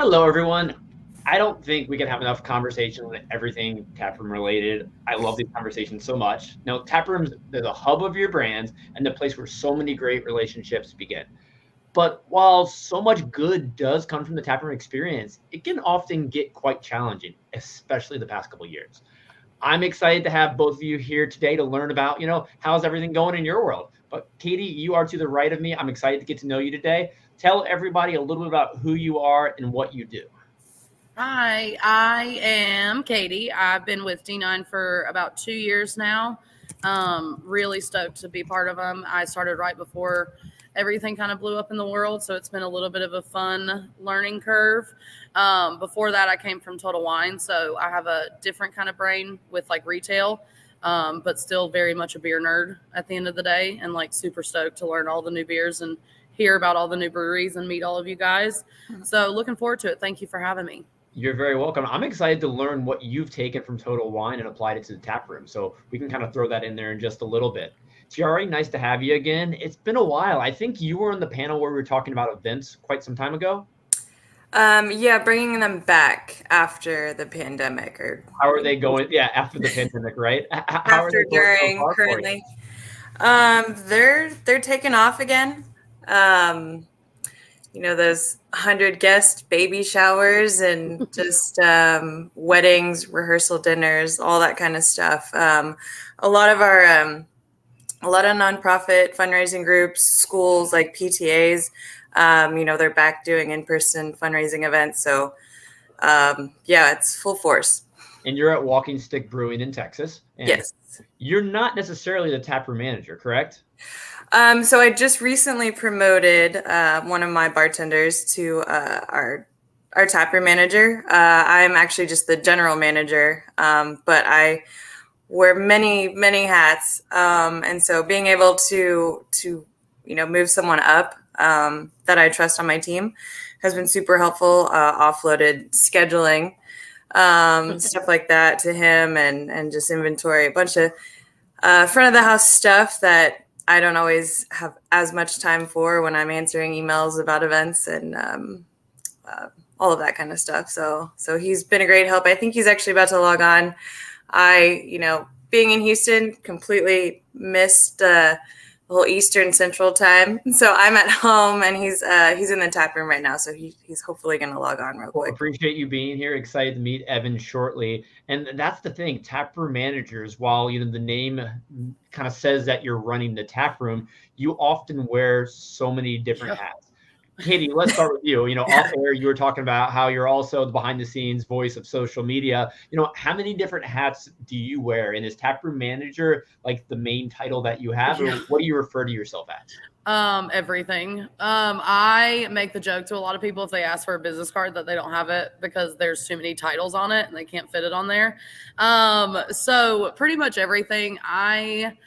Hello, everyone. I don't think we can have enough conversation on everything taproom related. I love these conversations so much. Now, taprooms, they're the hub of your brand and the place where so many great relationships begin. But while so much good does come from the taproom experience, it can often get quite challenging, especially the past couple of years. I'm excited to have both of you here today to learn about, how's everything going in your world. But Katy, you are to the right of me. I'm excited to get to know you today. Tell everybody a little bit about who you are and what you do. Hi, I am Katy. I've been with D9 for about 2 years now. Really stoked to be part of them. I started right before everything kind of blew up in the world, so it's been a little bit of a fun learning curve. Before that, I came from Total Wine, so I have a different kind of brain with like retail, but still very much a beer nerd at the end of the day, and like super stoked to learn all the new beers and hear about all the new breweries and meet all of you guys. So looking forward to it. Thank you for having me. You're very welcome. I'm excited to learn what you've taken from Total Wine and applied it to the tap room. So we can kind of throw that in there in just a little bit. Tiare, nice to have you again. It's been a while. I think you were on the panel where we were talking about events quite some time ago. Yeah, bringing them back after the pandemic, or how are they going? Yeah, after the pandemic, right? How after, are they going so during, far for you? currently. They're taking off again. Those 100 guest baby showers and just weddings, rehearsal dinners, all that kind of stuff. A lot of nonprofit fundraising groups, schools like PTAs, they're back doing in-person fundraising events. So, it's full force. And you're at Walking Stick Brewing in Texas. And yes. You're not necessarily the taproom manager, correct? So I just recently promoted one of my bartenders to our taproom manager. I'm actually just the general manager, but I wear many hats, and so being able to move someone up that I trust on my team has been super helpful. Offloaded scheduling, stuff like that to him, and just inventory, a bunch of front of the house stuff that I don't always have as much time for when I'm answering emails about events and all of that kind of stuff. So he's been a great help. I think he's actually about to log on. Being in Houston, completely missed the whole Eastern Central time. So I'm at home, and he's in the tap room right now. So he's hopefully going to log on real quick. Appreciate you being here. Excited to meet Evan shortly. And that's the thing, tap room managers, while the name kind of says that you're running the tap room, you often wear so many different hats. Katy, let's start with you. Off air, you were talking about how you're also the behind the scenes voice of social media. How many different hats do you wear? And is taproom manager like the main title that you have, or what do you refer to yourself as? Everything. I make the joke to a lot of people if they ask for a business card that they don't have it because there's too many titles on it and they can't fit it on there. So pretty much everything. I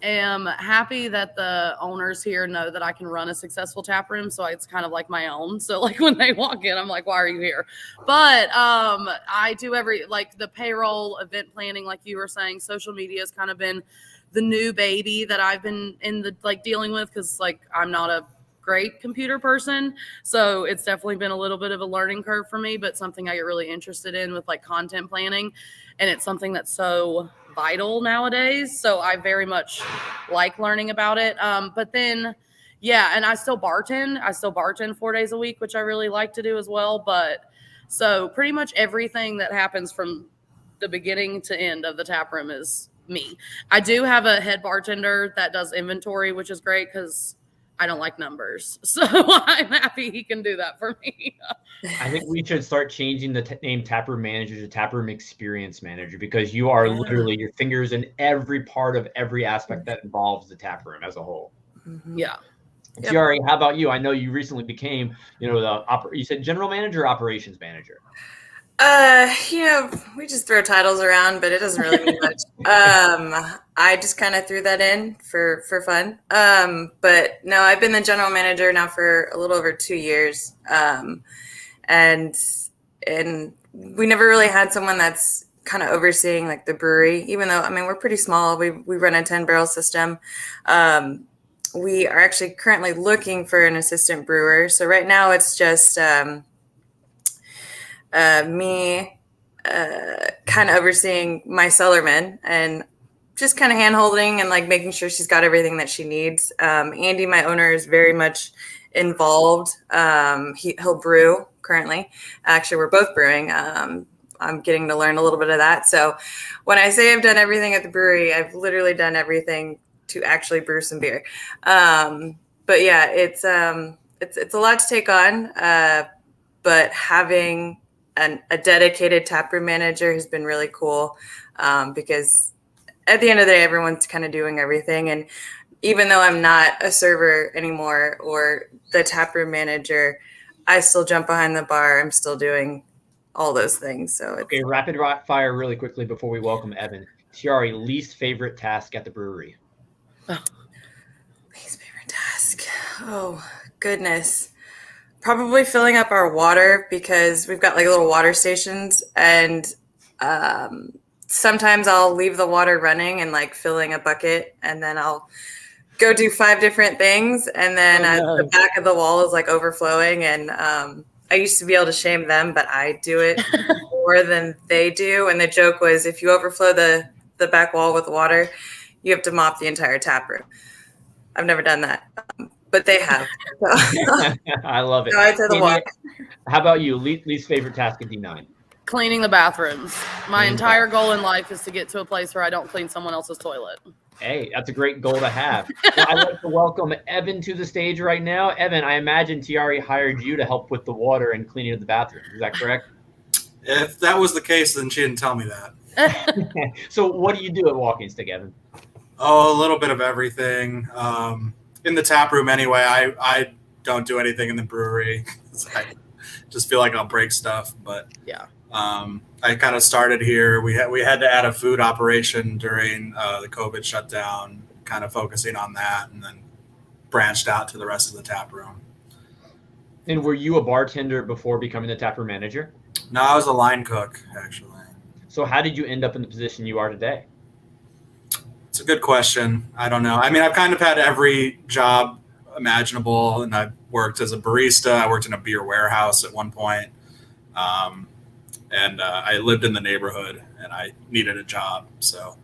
am happy that the owners here know that I can run a successful tap room, so it's kind of like my own. So like when they walk in, I'm like, why are you here? But I do the payroll, event planning, like you were saying. Social media has kind of been the new baby that I've been dealing with, because I'm not a great computer person, so it's definitely been a little bit of a learning curve for me, but something I get really interested in with content planning, and it's something that's so vital nowadays, so I very much like learning about it. But then and I still bartend 4 days a week, which I really like to do as well. But so pretty much everything that happens from the beginning to end of the tap room is me. I do have a head bartender that does inventory, which is great because I don't like numbers. So I'm happy he can do that for me. I think we should start changing the name taproom manager to taproom experience manager, because you are literally your fingers in every part of every aspect that involves the taproom as a whole. Mm-hmm. Yeah. Tiare, how about you? I know you recently became, you said general manager or operations manager? We just throw titles around, but it doesn't really mean much. I just kind of threw that in for fun. But no, I've been the general manager now for a little over 2 years. And we never really had someone that's kind of overseeing the brewery, even though, we're pretty small. We run a 10-barrel system. We are actually currently looking for an assistant brewer. So right now it's just me kind of overseeing my cellarman and just kind of hand holding and like making sure she's got everything that she needs. Andy, my owner, is very much involved. He'll brew currently. Actually, we're both brewing. I'm getting to learn a little bit of that. So when I say I've done everything at the brewery, I've literally done everything to actually brew some beer. But yeah, it's a lot to take on. But having a dedicated taproom manager has been really cool, because at the end of the day, everyone's kind of doing everything. And even though I'm not a server anymore or the taproom manager, I still jump behind the bar. I'm still doing all those things. So okay, rapid fire really quickly before we welcome Evan. Tiare, least favorite task at the brewery? Oh. Least favorite task? Oh, goodness. Probably filling up our water, because we've got like little water stations, and sometimes I'll leave the water running and like filling a bucket, and then I'll go do 5 different things, and then the back of the wall is like overflowing. And I used to be able to shame them, but I do it more than they do. And the joke was, if you overflow the back wall with water, you have to mop the entire tap room. I've never done that, but they have. So. I love it. So I the water. How about you? Least favorite task at D9? Cleaning the bathrooms. My entire goal in life is to get to a place where I don't clean someone else's toilet. Hey, that's a great goal to have. Well, I'd like to welcome Evan to the stage right now. Evan, I imagine Tiare hired you to help with the water and cleaning of the bathroom. Is that correct? If that was the case, then she didn't tell me that. So what do you do at Walking Stick, Evan? Oh, a little bit of everything. In the tap room anyway, I don't do anything in the brewery. I just feel like I'll break stuff. But yeah. I kind of started here. We had to add a food operation during the COVID shutdown, kind of focusing on that, and then branched out to the rest of the tap room. And were you a bartender before becoming the taproom manager? No, I was a line cook, actually. So how did you end up in the position you are today? It's a good question. I don't know. I mean, I've kind of had every job imaginable, and I've worked as a barista. I worked in a beer warehouse at one point. And I lived in the neighborhood, and I needed a job. So,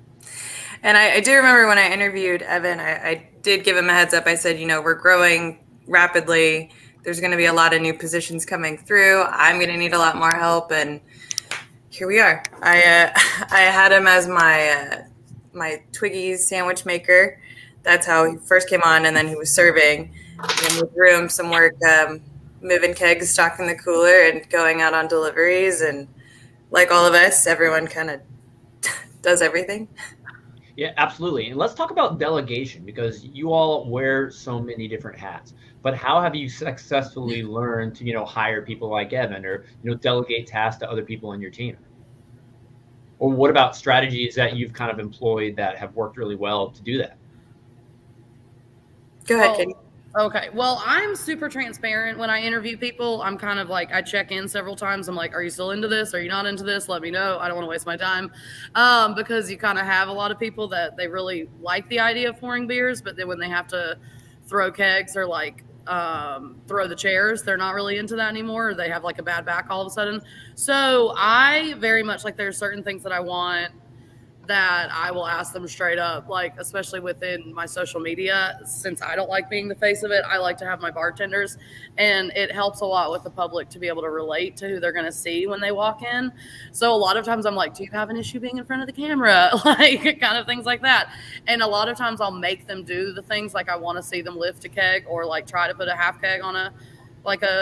and I do remember when I interviewed Evan, I did give him a heads up. I said, we're growing rapidly. There's going to be a lot of new positions coming through. I'm going to need a lot more help, and here we are. I had him as my Twiggies sandwich maker. That's how he first came on, and then he was serving. And we threw him some work moving kegs, stocking the cooler, and going out on deliveries. And like all of us, everyone kind of does everything. Yeah, absolutely. And let's talk about delegation, because you all wear so many different hats. But how have you successfully learned to, hire people like Evan, or, delegate tasks to other people on your team? Or what about strategies that you've kind of employed that have worked really well to do that? Go ahead, Katy. Okay. Well, I'm super transparent when I interview people. I'm kind of like, I check in several times. I'm like, are you still into this? Are you not into this? Let me know. I don't want to waste my time. Because you kind of have a lot of people that they really like the idea of pouring beers, but then when they have to throw kegs or like throw the chairs, they're not really into that anymore. Or they have like a bad back all of a sudden. So I very much like, there's certain things that I want that I will ask them straight up, like especially within my social media. Since I don't like being the face of it, I like to have my bartenders, and it helps a lot with the public to be able to relate to who they're going to see when they walk in. So a lot of times I'm like, do you have an issue being in front of the camera? Like kind of things like that. And a lot of times I'll make them do the things, like I want to see them lift a keg or like try to put a half keg on a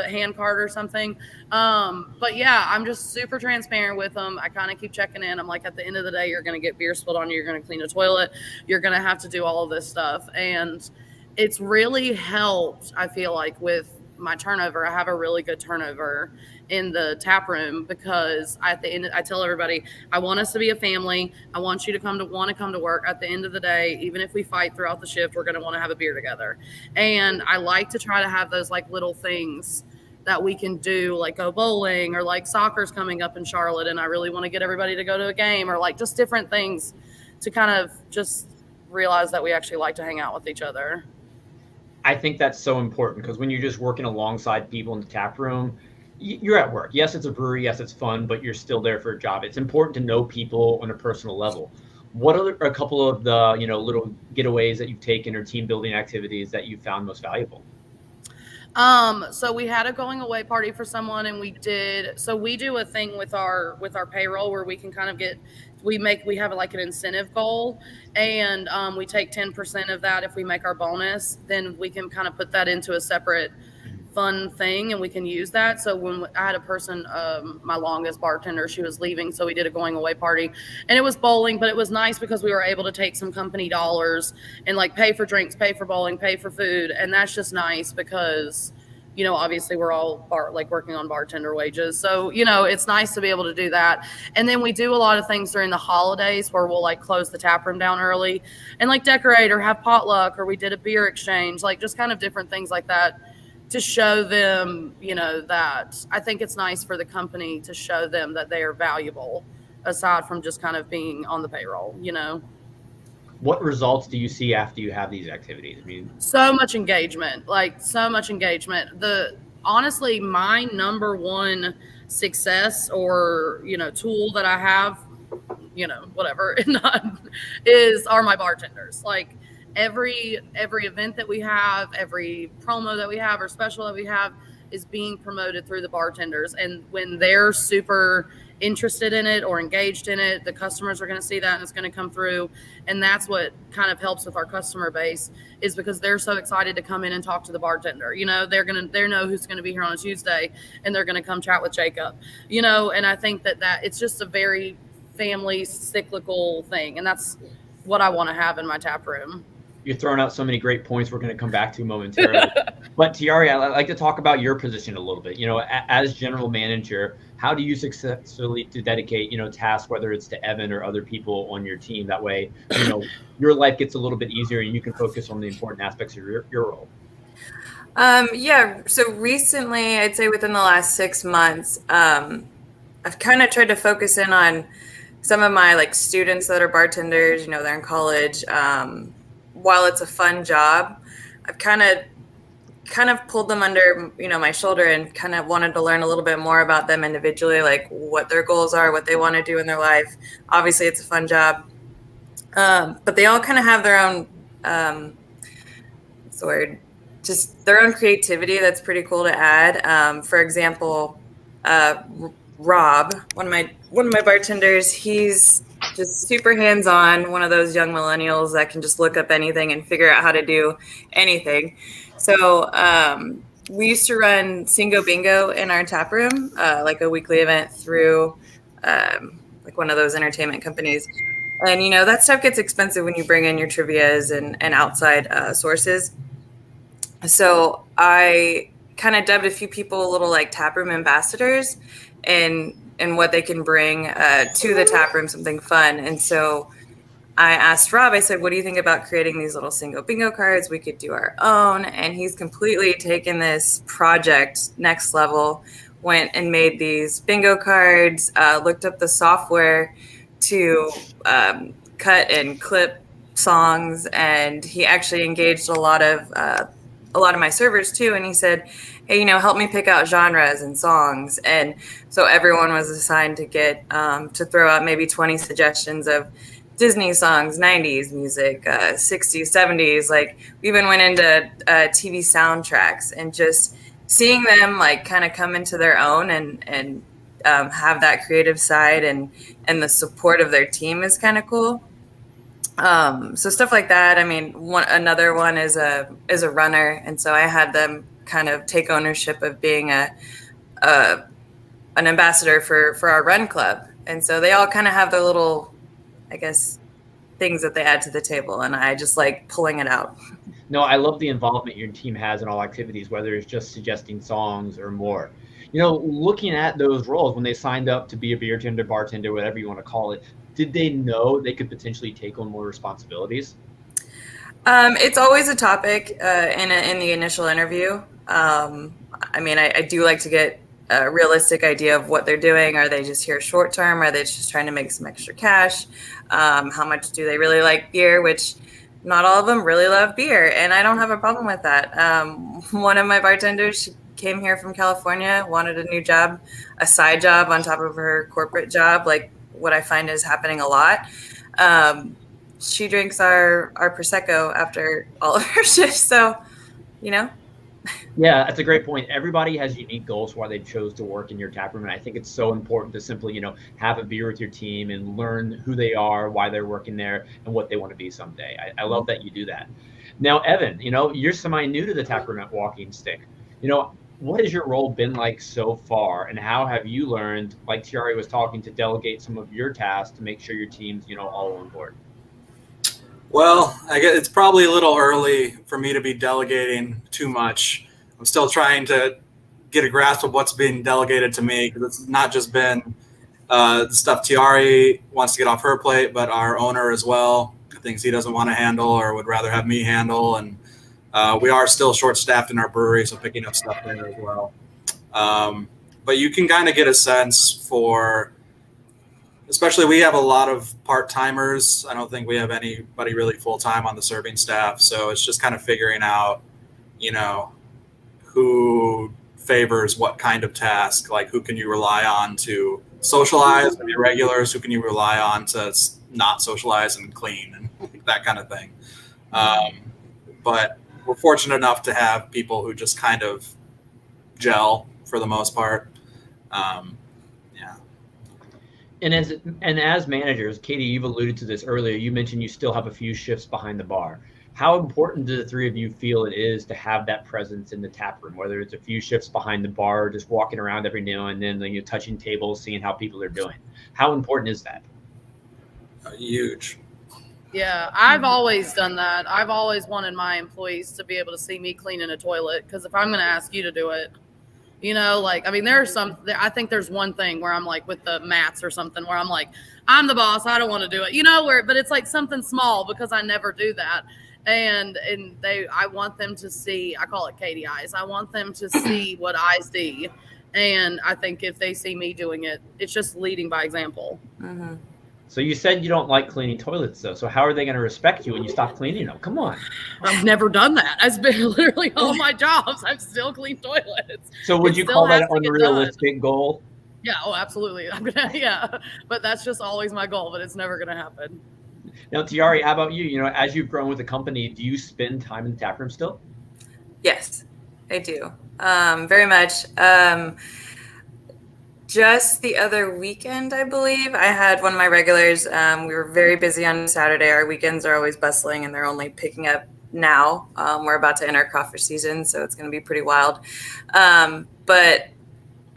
hand cart or something. But yeah, I'm just super transparent with them. I kind of keep checking in. I'm like, at the end of the day, you're going to get beer spilled on you. You're going to clean a toilet. You're going to have to do all of this stuff. And it's really helped, I feel like, with my turnover. I have a really good turnover in the tap room, because at the end, I tell everybody, I want us to be a family. I want you to want to come to work. At the end of the day, even if we fight throughout the shift, we're going to want to have a beer together. And I like to try to have those like little things that we can do, like go bowling, or like soccer's coming up in Charlotte, and I really want to get everybody to go to a game, or like just different things to kind of just realize that we actually like to hang out with each other. I think that's so important, because when you're just working alongside people in the tap room, you're at work. Yes, it's a brewery. Yes, it's fun, but you're still there for a job. It's important to know people on a personal level. What are a couple of the, little getaways that you've taken or team building activities that you found most valuable? So we had a going away party for someone, and we do a thing with our payroll where we can kind of we have like an incentive goal, and we take 10% of that. If we make our bonus, then we can kind of put that into a separate fun thing, and we can use that. So when I had a person, my longest bartender, she was leaving, so we did a going away party, and it was bowling, but it was nice because we were able to take some company dollars and like pay for drinks, pay for bowling, pay for food, and that's just nice because obviously we're all working on bartender wages. So, it's nice to be able to do that. And then we do a lot of things during the holidays where we'll like close the tap room down early and like decorate or have potluck, or we did a beer exchange, like just kind of different things like that to show them, that I think it's nice for the company to show them that they are valuable aside from just kind of being on the payroll, What results do you see after you have these activities? I mean, so much engagement. Honestly, my number one success or, tool that I have, whatever, are my bartenders. Like every event that we have, every promo that we have or special that we have is being promoted through the bartenders. And when they're super interested in it or engaged in it, the customers are going to see that and it's going to come through. And that's what kind of helps with our customer base, is because they're so excited to come in and talk to the bartender. They know who's going to be here on a Tuesday, and they're going to come chat with Jacob, and I think that it's just a very family cyclical thing. And that's what I want to have in my tap room. You're throwing out so many great points we're going to come back to momentarily. But Tiare, I'd like to talk about your position a little bit. As general manager, how do you successfully dedicate, tasks, whether it's to Evan or other people on your team? That way, your life gets a little bit easier and you can focus on the important aspects of your role. Yeah. So recently, I'd say within the last 6 months, I've kind of tried to focus in on some of my students that are bartenders, they're in college. While it's a fun job, I've kind of pulled them under, my shoulder and kind of wanted to learn a little bit more about them individually, like what their goals are, what they want to do in their life. Obviously, it's a fun job, but they all kind of have their own, just their own creativity. That's pretty cool to add. For example, Rob, one of my bartenders, he's just super hands-on, one of those young millennials that can just look up anything and figure out how to do anything. So we used to run Singo Bingo in our tap room, like a weekly event through one of those entertainment companies. And, that stuff gets expensive when you bring in your trivias and outside sources. So I kind of dubbed a few people little tap room ambassadors and what they can bring to the tap room, something fun. And so I asked Rob, I said, what do you think about creating these little Singo Bingo cards? We could do our own. And he's completely taken this project next level, went and made these bingo cards, looked up the software to cut and clip songs. And he actually engaged a lot of my servers too. And he said, hey, help me pick out genres and songs. And so everyone was assigned to get to throw out maybe 20 suggestions of Disney songs, 90s music, 60s, 70s. We even went into TV soundtracks, and just seeing them kind of come into their own and have that creative side and the support of their team is kind of cool. So stuff like that. I mean, another one is a runner, and so I had them kind of take ownership of being an ambassador for our run club, and so they all kind of have their little, I guess, things that they add to the table, and I just like pulling it out. No, I love the involvement your team has in all activities, whether it's just suggesting songs or more. Looking at those roles when they signed up to be a beer tender, bartender, whatever you want to call it, did they know they could potentially take on more responsibilities? It's always a topic in the initial interview. I do like to get a realistic idea of what they're doing. Are they just here short term? Are they just trying to make some extra cash? How much do they really like beer? Which not all of them really love beer, and I don't have a problem with that. One of my bartenders, came here from California, wanted a new job, a side job on top of her corporate job, like what I find is happening a lot. She drinks our Prosecco after all of her shifts. So, you know. Yeah, that's a great point. Everybody has unique goals for why they chose to work in your tap room. And I think it's so important to simply, have a beer with your team and learn who they are, why they're working there, and what they want to be someday. I love that you do that. Now, Evan, you're semi-new to the tap room at Walking Stick. What has your role been like so far, and how have you learned, like Tiare was talking, to delegate some of your tasks to make sure your team's, all on board? Well, I guess it's probably a little early for me to be delegating too much. I'm still trying to get a grasp of what's being delegated to me, because it's not just been the stuff Tiare wants to get off her plate, but our owner as well, things he doesn't want to handle or would rather have me handle. And we are still short-staffed in our brewery, so picking up stuff there as well. But you can kind of get a sense for, especially we have a lot of part-timers. I don't think we have anybody really full-time on the serving staff. So it's just kind of figuring out, who favors what kind of task, like who can you rely on to socialize with your regulars, who can you rely on to not socialize and clean and that kind of thing. But we're fortunate enough to have people who just kind of gel for the most part. And as managers, Katy, you've alluded to this earlier. You mentioned you still have a few shifts behind the bar. How important do the three of you feel it is to have that presence in the tap room, whether it's a few shifts behind the bar, or just walking around every now and then, touching tables, seeing how people are doing? How important is that? Huge. Yeah, I've always done that. I've always wanted my employees to be able to see me cleaning a toilet, because if I'm going to ask you to do it, I think there's one thing where I'm like with the mats or something where I'm like, I'm the boss, I don't want to do it, but it's like something small, because I never do that. And I want them to see, I call it Katy eyes. I want them to see what I see. And I think if they see me doing it, it's just leading by example. Mm-hmm. So you said you don't like cleaning toilets, though. So how are they going to respect you when you stop cleaning them? Come on. I've never done that. It's been literally all my jobs. I've still cleaned toilets. So would you call that an unrealistic goal? Yeah. Oh, absolutely. But that's just always my goal, but it's never going to happen. Now, Tiare, how about you? As you've grown with the company, do you spend time in the tap room still? Yes, I do. Very much. Just the other weekend, I believe, I had one of my regulars. We were very busy on Saturday. Our weekends are always bustling, and they're only picking up now. We're about to enter crawfish season, so it's going to be pretty wild. But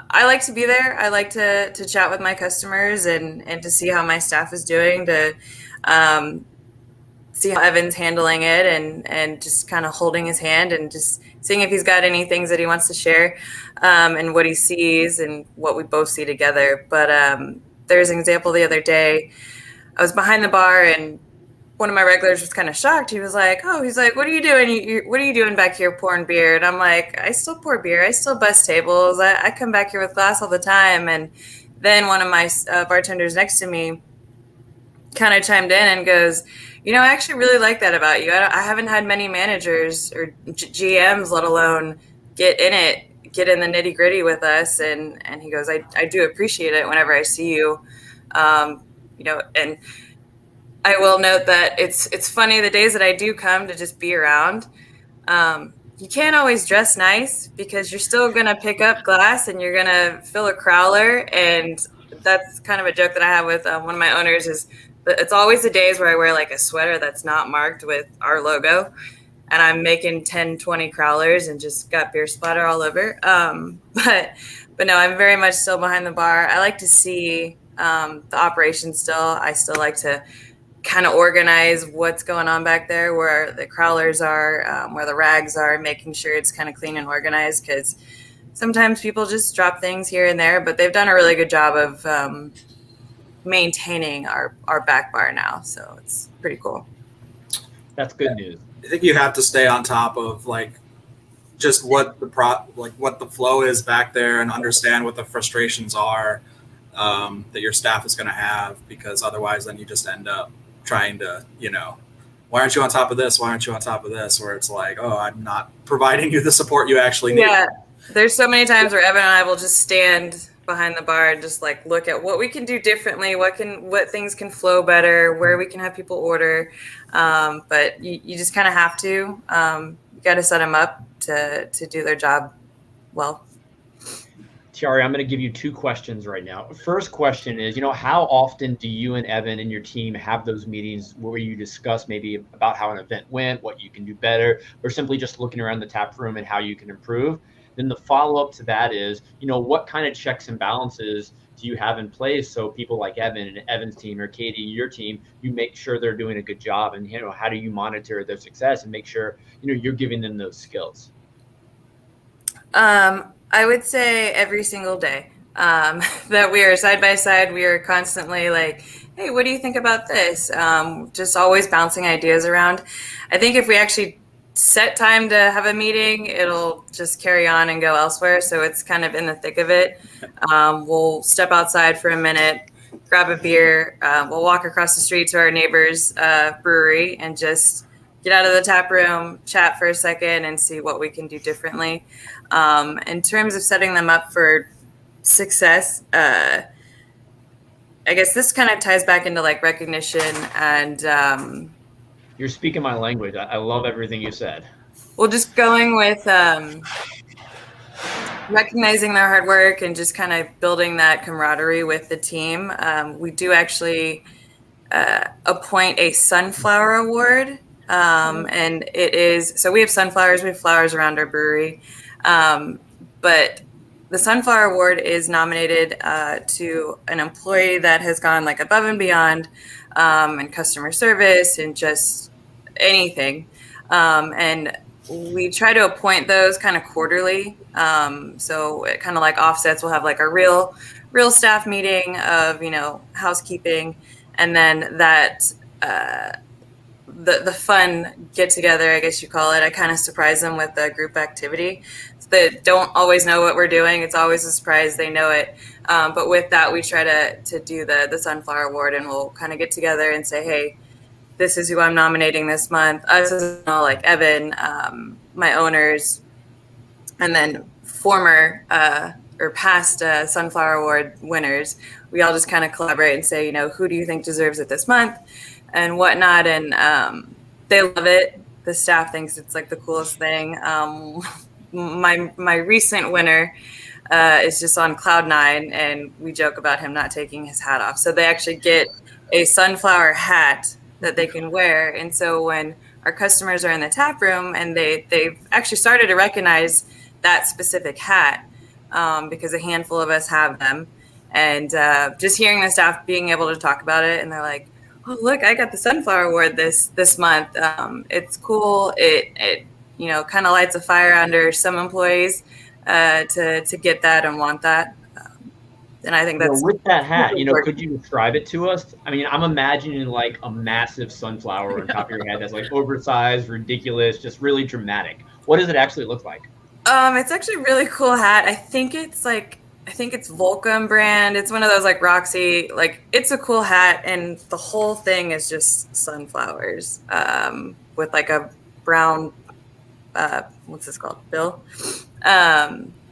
I like to be there. I like to chat with my customers and to see how my staff is doing, to see how Evan's handling it, and just kind of holding his hand and just seeing if he's got any things that he wants to share, and what he sees and what we both see together. But there's an example the other day. I was behind the bar, and one of my regulars was kind of shocked. He was like, what are you doing? What are you doing back here pouring beer? And I'm like, I still pour beer. I still bus tables. I come back here with glass all the time. And then one of my bartenders next to me kind of chimed in and goes, I actually really like that about you. I haven't had many managers or GMs, let alone get in the nitty gritty with us. And he goes, I do appreciate it whenever I see you. And I will note that it's funny, the days that I do come to just be around, you can't always dress nice, because you're still going to pick up glass and you're going to fill a crowler. And that's kind of a joke that I have with one of my owners is, but it's always the days where I wear like a sweater that's not marked with our logo, and I'm making 10, 20 crowlers and just got beer splatter all over. But no, I'm very much still behind the bar. I like to see the operation still. I still like to kind of organize what's going on back there, where the crowlers are, where the rags are, making sure it's kind of clean and organized, because sometimes people just drop things here and there, but they've done a really good job of maintaining our back bar now, so it's pretty cool. That's good news. I think you have to stay on top of like just what the flow is back there, and understand what the frustrations are that your staff is going to have, because otherwise then you just end up trying to, why aren't you on top of this? Why aren't you on top of this? Where it's like, oh, I'm not providing you the support you actually need. There's so many times where Evan and I will just stand behind the bar and just like look at what we can do differently, what things can flow better, where we can have people order. But you just kind of have to. You got to set them up to do their job well. Tiare, I'm going to give you 2 questions right now. First question is, how often do you and Evan and your team have those meetings where you discuss maybe about how an event went, what you can do better, or simply just looking around the tap room and how you can improve? Then the follow-up to that is, what kind of checks and balances do you have in place so people like Evan and Evan's team or Katy, your team, you make sure they're doing a good job, and how do you monitor their success and make sure you're giving them those skills? I would say every single day that we are side by side. We are constantly like, hey, what do you think about this? Just always bouncing ideas around. I think if we actually set time to have a meeting, it'll just carry on and go elsewhere. So it's kind of in the thick of it. We'll step outside for a minute, grab a beer. We'll walk across the street to our neighbor's brewery and just get out of the tap room, chat for a second, and see what we can do differently. In terms of setting them up for success, I guess this kind of ties back into like recognition and you're speaking my language. I love everything you said. Well, just going with recognizing their hard work and just kind of building that camaraderie with the team. We do actually appoint a sunflower award. And it is, so we have sunflowers, we have flowers around our brewery. But the Sunflower Award is nominated to an employee that has gone like above and beyond in customer service and just anything. And we try to appoint those kind of quarterly. So it kind of like offsets. We'll have like a real staff meeting of, housekeeping, and then that the fun get together, I guess you call it. I kind of surprise them with a group activity. They don't always know what we're doing. It's always a surprise. They know it. But with that, we try to do the Sunflower Award, and we'll kind of get together and say, hey, this is who I'm nominating this month. Us, like Evan, my owners, and then former or past Sunflower Award winners. We all just kind of collaborate and say, who do you think deserves it this month and whatnot. And they love it. The staff thinks it's like the coolest thing. My recent winner is just on cloud 9, and we joke about him not taking his hat off. So they actually get a sunflower hat that they can wear. And so when our customers are in the tap room, and they've actually started to recognize that specific hat because a handful of us have them. And just hearing the staff being able to talk about it, and they're like, oh, look, I got the Sunflower Award this month. It's cool. It kind of lights a fire under some employees to get that and want that. And I think that's with that hat, could you describe it to us? I mean, I'm imagining like a massive sunflower on top of your head that's like oversized, ridiculous, just really dramatic. What does it actually look like? It's actually a really cool hat. I think it's Volcom brand. It's one of those like Roxy, like it's a cool hat, and the whole thing is just sunflowers with like a brown what's this called? Bill.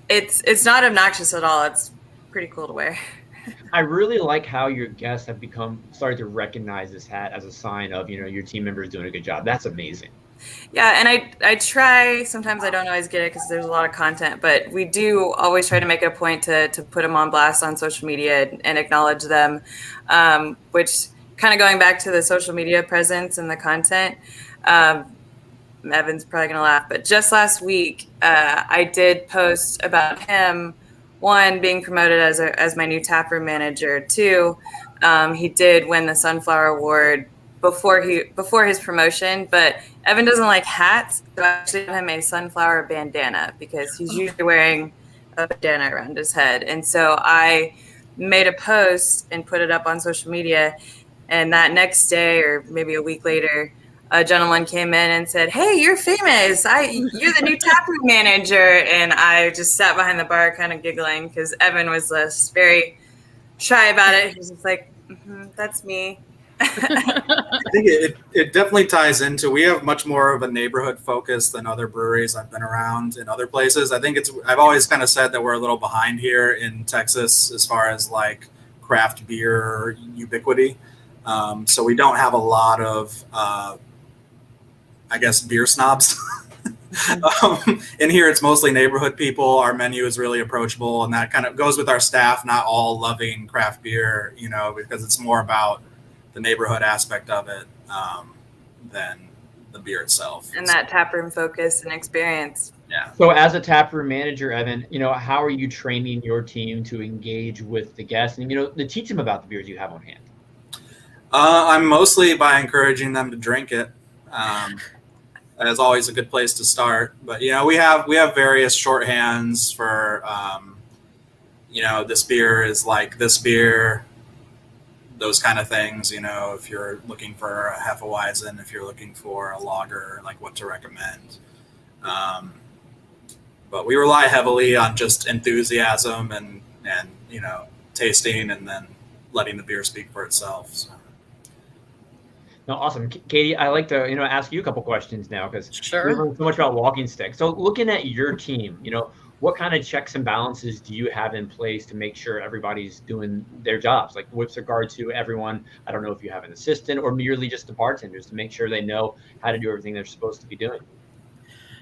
It's not obnoxious at all. It's pretty cool to wear. I really like how your guests have started to recognize this hat as a sign of, your team members doing a good job. That's amazing. Yeah, and I try, sometimes I don't always get it because there's a lot of content, but we do always try to make it a point to put them on blast on social media and acknowledge them, which kind of going back to the social media presence and the content, Evan's probably going to laugh, but just last week, I did post about him, 1, being promoted as my new taproom manager. 2, he did win the Sunflower Award before his promotion, but Evan doesn't like hats, so I actually gave him a sunflower bandana because he's usually wearing a bandana around his head. And so I made a post and put it up on social media, and that next day or maybe a week later, a gentleman came in and said, hey, you're famous. You're the new taproom manager. And I just sat behind the bar kind of giggling because Evan was just very shy about it. He was just like, that's me. I think it definitely ties into, we have much more of a neighborhood focus than other breweries I've been around in other places. I think I've always kind of said that we're a little behind here in Texas as far as like craft beer ubiquity. So we don't have a lot of, I guess, beer snobs. In here, it's mostly neighborhood people. Our menu is really approachable, and that kind of goes with our staff, not all loving craft beer, because it's more about the neighborhood aspect of it than the beer itself. And that taproom focus and experience. Yeah. So as a taproom manager, Evan, how are you training your team to engage with the guests and, to teach them about the beers you have on hand? I'm mostly by encouraging them to drink it. That is always a good place to start. But, we have various shorthands for, this beer is like this beer, those kind of things, if you're looking for a Hefeweizen, if you're looking for a lager, like what to recommend. But we rely heavily on just enthusiasm and tasting, and then letting the beer speak for itself. So. No, awesome. Katy, I like to, ask you a couple questions now, because Sure. we learned so much about walking sticks. So looking at your team, what kind of checks and balances do you have in place to make sure everybody's doing their jobs? Like with regard to everyone, I don't know if you have an assistant or merely just the bartenders, to make sure they know how to do everything they're supposed to be doing.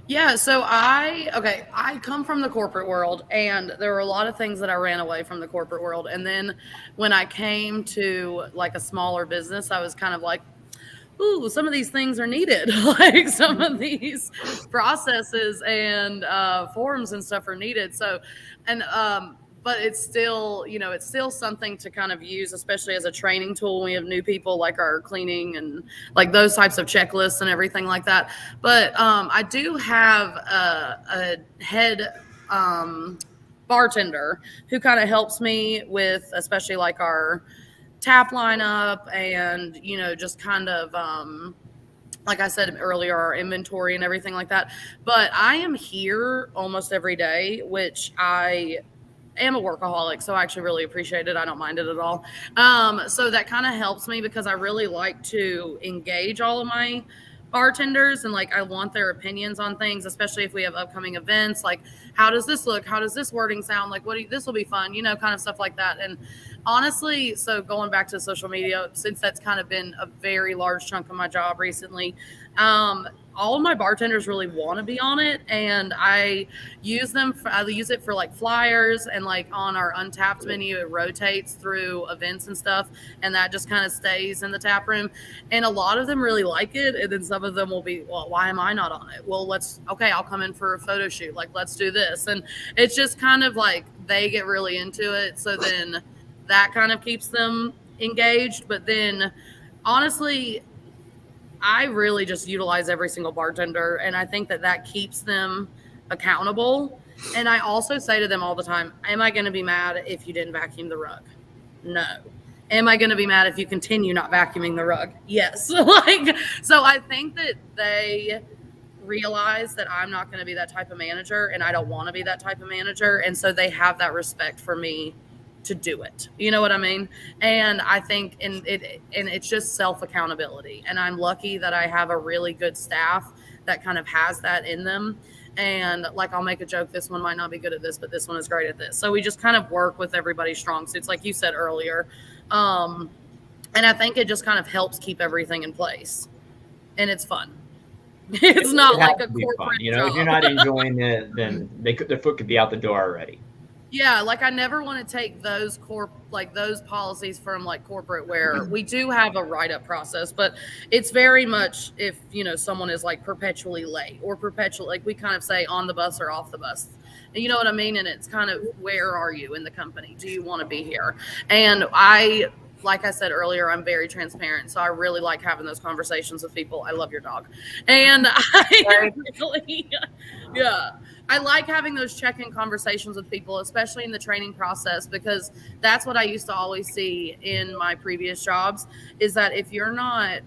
Yeah, so I come from the corporate world, and there were a lot of things that I ran away from the corporate world. And then when I came to like a smaller business, I was kind of like, ooh, some of these things are needed. Like some of these processes and forms and stuff are needed. So, and but it's still, it's still something to kind of use, especially as a training tool when we have new people, like our cleaning and like those types of checklists and everything like that. But I do have a head bartender who kind of helps me with, especially like our tap lineup and, just kind of, like I said earlier, our inventory and everything like that. But I am here almost every day, which I am a workaholic, so I actually really appreciate it. I don't mind it at all. So that kind of helps me because I really like to engage all of my bartenders, and like I want their opinions on things, especially if we have upcoming events. Like, how does this look? How does this wording sound? Like, this will be fun, kind of stuff like that. And honestly, so going back to social media, since that's kind of been a very large chunk of my job recently, all of my bartenders really want to be on it, and I use it for like flyers, and like on our Untapped menu, it rotates through events and stuff, and that just kind of stays in the tap room. And a lot of them really like it, and then some of them will be, well, why am I not on it? Well, I'll come in for a photo shoot, like let's do this. And it's just kind of like they get really into it, so then that kind of keeps them engaged. But then honestly, I really just utilize every single bartender, and I think that keeps them accountable. And I also say to them all the time, am I going to be mad if you didn't vacuum the rug? No. Am I going to be mad if you continue not vacuuming the rug? Yes. So I think that they realize that I'm not going to be that type of manager, and I don't want to be that type of manager. And so they have that respect for me to do it. You know what I mean? And I think it's just self-accountability. And I'm lucky that I have a really good staff that kind of has that in them. And like, I'll make a joke, this one might not be good at this, but this one is great at this. So we just kind of work with everybody's strong suits, like you said earlier. And I think it just kind of helps keep everything in place. And it's fun. It's not like a corporate job. If you're not enjoying it, then their foot could be out the door already. Yeah, like I never want to take those policies from like corporate, where we do have a write-up process, but it's very much if, someone is like perpetually late or perpetually, like we kind of say on the bus or off the bus. You know what I mean? And it's kind of, where are you in the company? Do you want to be here? And like I said earlier, I'm very transparent. So I really like having those conversations with people. I love your dog. And I really, yeah. I like having those check-in conversations with people, especially in the training process, because that's what I used to always see in my previous jobs, is that if you're not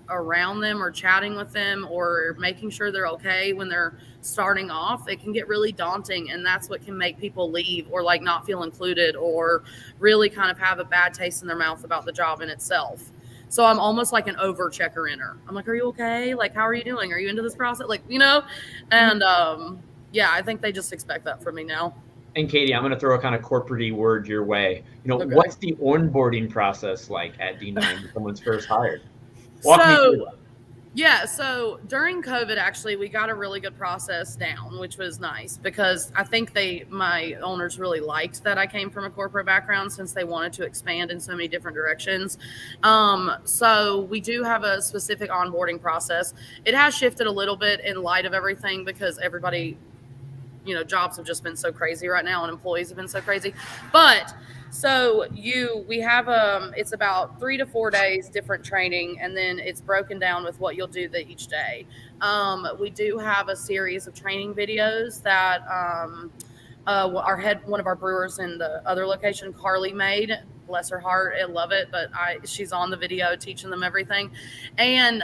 around them or chatting with them or making sure they're okay when they're starting off, it can get really daunting. And that's what can make people leave or like not feel included or really kind of have a bad taste in their mouth about the job in itself. So I'm almost like an over checker inner. I'm like, are you okay? Like, how are you doing? Are you into this process? Like, and yeah, I think they just expect that from me now. And Katy, I'm going to throw a kind of corporate-y word your way. Okay. What's the onboarding process like at D9 when someone's first hired? Walk me through that. Yeah, so during COVID, actually, we got a really good process down, which was nice because I think my owners really liked that I came from a corporate background since they wanted to expand in so many different directions. So we do have a specific onboarding process. It has shifted a little bit in light of everything because everybody, jobs have just been so crazy right now and employees have been so crazy. But so we have it's about 3 to 4 days different training, and then it's broken down with what you'll do each day. We do have a series of training videos that one of our brewers in the other location, Carly, made. Bless her heart, I love it. But she's on the video teaching them everything, and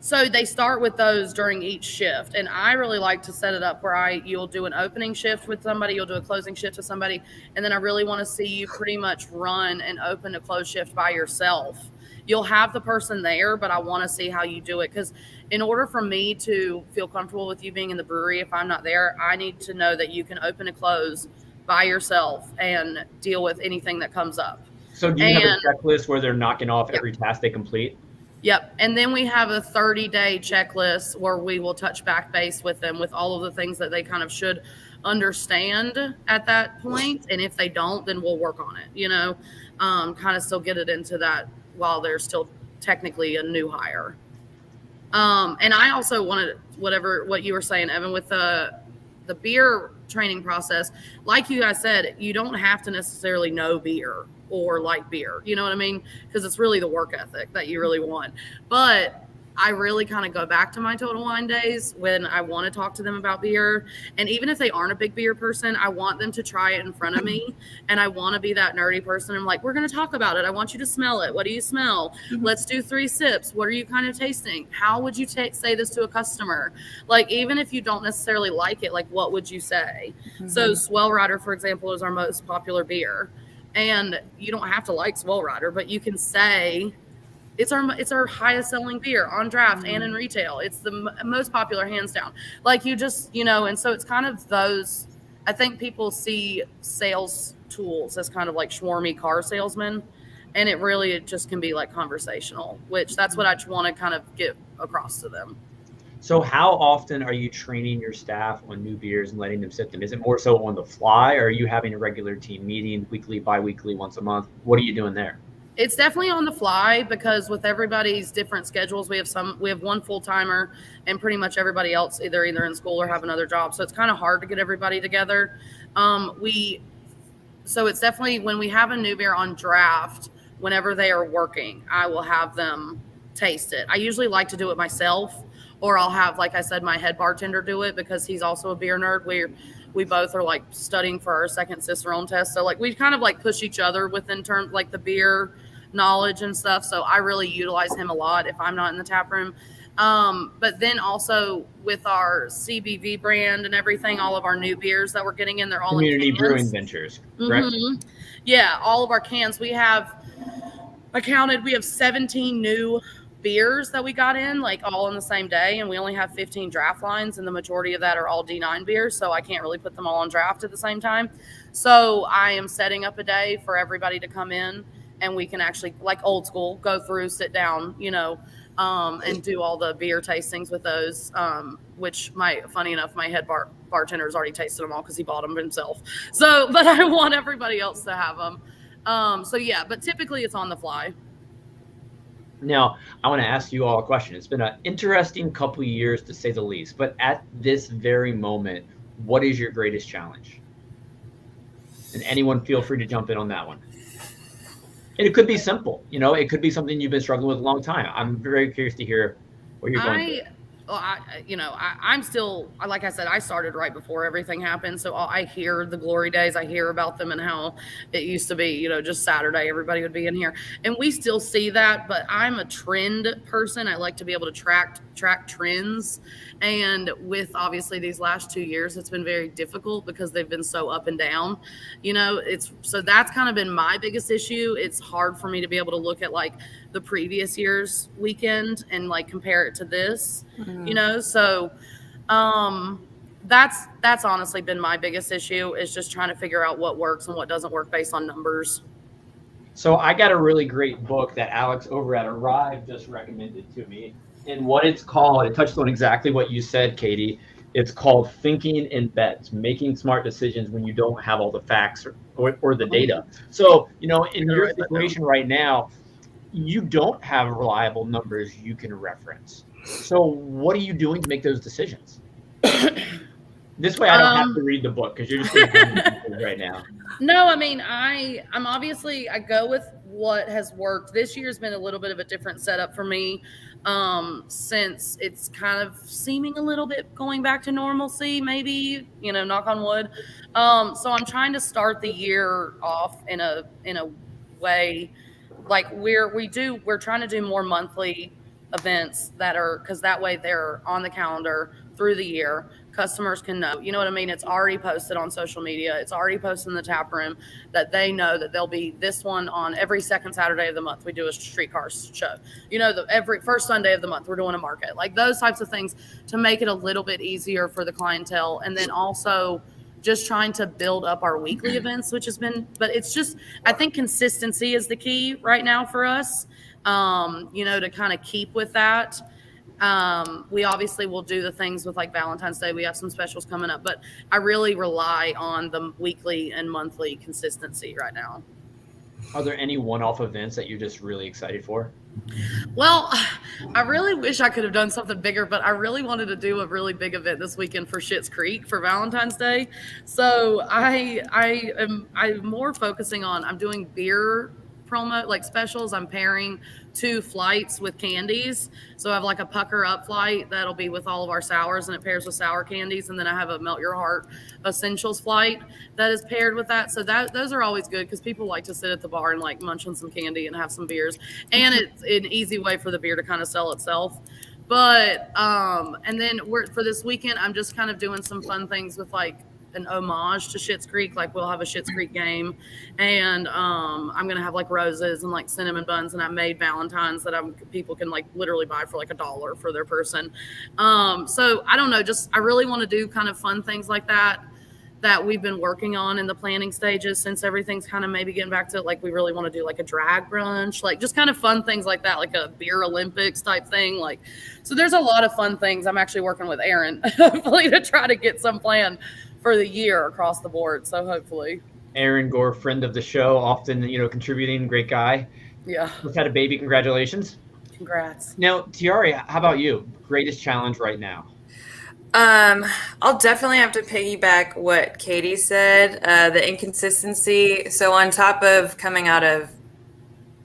so they start with those during each shift. And I really like to set it up where you'll do an opening shift with somebody, you'll do a closing shift with somebody. And then I really want to see you pretty much run and open a close shift by yourself. You'll have the person there, but I want to see how you do it. Because in order for me to feel comfortable with you being in the brewery, if I'm not there, I need to know that you can open and close by yourself and deal with anything that comes up. So do you have a checklist where they're knocking off every task they complete? Yep. And then we have a 30-day checklist where we will touch back base with them with all of the things that they kind of should understand at that point. And if they don't, then we'll work on it, kind of still get it into that while they're still technically a new hire. And I also wanted what you were saying, Evan, with the beer training process. Like you guys said, you don't have to necessarily know beer or like beer, you know what I mean? Because it's really the work ethic that you really want. But I really kind of go back to my Total Wine days when I want to talk to them about beer. And even if they aren't a big beer person, I want them to try it in front of me. And I want to be that nerdy person. I'm like, we're going to talk about it. I want you to smell it. What do you smell? Let's do 3 sips. What are you kind of tasting? How would you say this to a customer? Like, even if you don't necessarily like it, like, what would you say? Mm-hmm. So Swell Rider, for example, is our most popular beer. And you don't have to like Swell Rider, but you can say it's our highest selling beer on draft and in retail. It's the most popular, hands down. Like, you just, and so it's kind of those. I think people see sales tools as kind of like swarmy car salesmen, and it just can be like conversational, which that's what I want to kind of get across to them. So how often are you training your staff on new beers and letting them sip them? Is it more so on the fly, or are you having a regular team meeting weekly, bi-weekly, once a month? What are you doing there? It's definitely on the fly because with everybody's different schedules, we have one full-timer and pretty much everybody else either in school or have another job. So it's kind of hard to get everybody together. So it's definitely when we have a new beer on draft, whenever they are working, I will have them taste it. I usually like to do it myself. Or I'll have, like I said, my head bartender do it because he's also a beer nerd. We both are like studying for our second Cicerone test. So like we kind of like push each other within terms like the beer knowledge and stuff. So I really utilize him a lot if I'm not in the tap room. But then also with our CBV brand and everything, all of our new beers that we're getting in, they're all community in cans. Brewing Ventures, correct? Mm-hmm. Yeah, all of our cans. We have 17 new beers that we got in, like all in the same day, and we only have 15 draft lines, and the majority of that are all D9 beers, so I can't really put them all on draft at the same time. So I am setting up a day for everybody to come in, and we can actually, like old school, go through, sit down, and do all the beer tastings with those, which funny enough, my head bartender has already tasted them all because he bought them himself. So, but I want everybody else to have them. So yeah, but typically it's on the fly. Now, I want to ask you all a question. It's been an interesting couple of years, to say the least. But at this very moment, what is your greatest challenge? And anyone feel free to jump in on that one. And it could be simple. It could be something you've been struggling with a long time. I'm very curious to hear what you're going through. I'm still, like I said, I started right before everything happened. So I hear the glory days. I hear about them and how it used to be, just Saturday, everybody would be in here. And we still see that, but I'm a trend person. I like to be able to track trends. And with obviously these last 2 years, it's been very difficult because they've been so up and down. So that's kind of been my biggest issue. It's hard for me to be able to look at like the previous year's weekend and like compare it to this, so that's honestly been my biggest issue, is just trying to figure out what works and what doesn't work based on numbers. So I got a really great book that Alex over at Arrive just recommended to me. And what it's called, it touched on exactly what you said, Katy. It's called Thinking in Bets, Making Smart Decisions When You Don't Have All the Facts or the data. So, in your situation right now, you don't have reliable numbers you can reference. So what are you doing to make those decisions? This way I don't have to read the book, because you're just going to right now. No, I mean, I'm obviously, I go with what has worked. This year's been a little bit of a different setup for me, since it's kind of seeming a little bit going back to normalcy, maybe, knock on wood. So I'm trying to start the year off in a way, like we're trying to do more monthly events because that way they're on the calendar through the year. Customers can know, you know what I mean? It's already posted on social media. It's already posted in the tap room, that they know that there'll be this one on every second Saturday of the month. We do a streetcar show, every first Sunday of the month, we're doing a market, like those types of things, to make it a little bit easier for the clientele. And then also just trying to build up our weekly events, which has been, but it's just, I think consistency is the key right now for us, to kind of keep with that. We obviously will do the things with like Valentine's Day. We have some specials coming up, but I really rely on the weekly and monthly consistency right now. Are there any one-off events that you're just really excited for? Well, I really wish I could have done something bigger, but I really wanted to do a really big event this weekend for Schitt's Creek for Valentine's Day. So I'm more focusing on, I'm doing beer promo, like specials. I'm pairing 2 flights with candies. So I have like a pucker up flight that'll be with all of our sours, and it pairs with sour candies. And then I have a melt your heart essentials flight that is paired with that. So those are always good, because people like to sit at the bar and like munch on some candy and have some beers. And it's an easy way for the beer to kind of sell itself. But, and then for this weekend, I'm just kind of doing some fun things with like an homage to Schitt's Creek. Like we'll have a Schitt's Creek game, and I'm gonna have like roses and like cinnamon buns, and I made Valentines that people can like literally buy for like $1 for their person. So I don't know, just I really want to do kind of fun things like that we've been working on in the planning stages, since everything's kind of maybe getting back to like, we really want to do like a drag brunch, like just kind of fun things like that, like a beer Olympics type thing. Like, so there's a lot of fun things. I'm actually working with Aaron hopefully to try to get some plan for the year across the board. So hopefully. Aaron Gore, friend of the show, often, contributing, great guy. Yeah. Just had a baby. Congratulations. Congrats. Now, Tiare, how about you? Greatest challenge right now? I'll definitely have to piggyback what Katy said, the inconsistency. So on top of coming out of,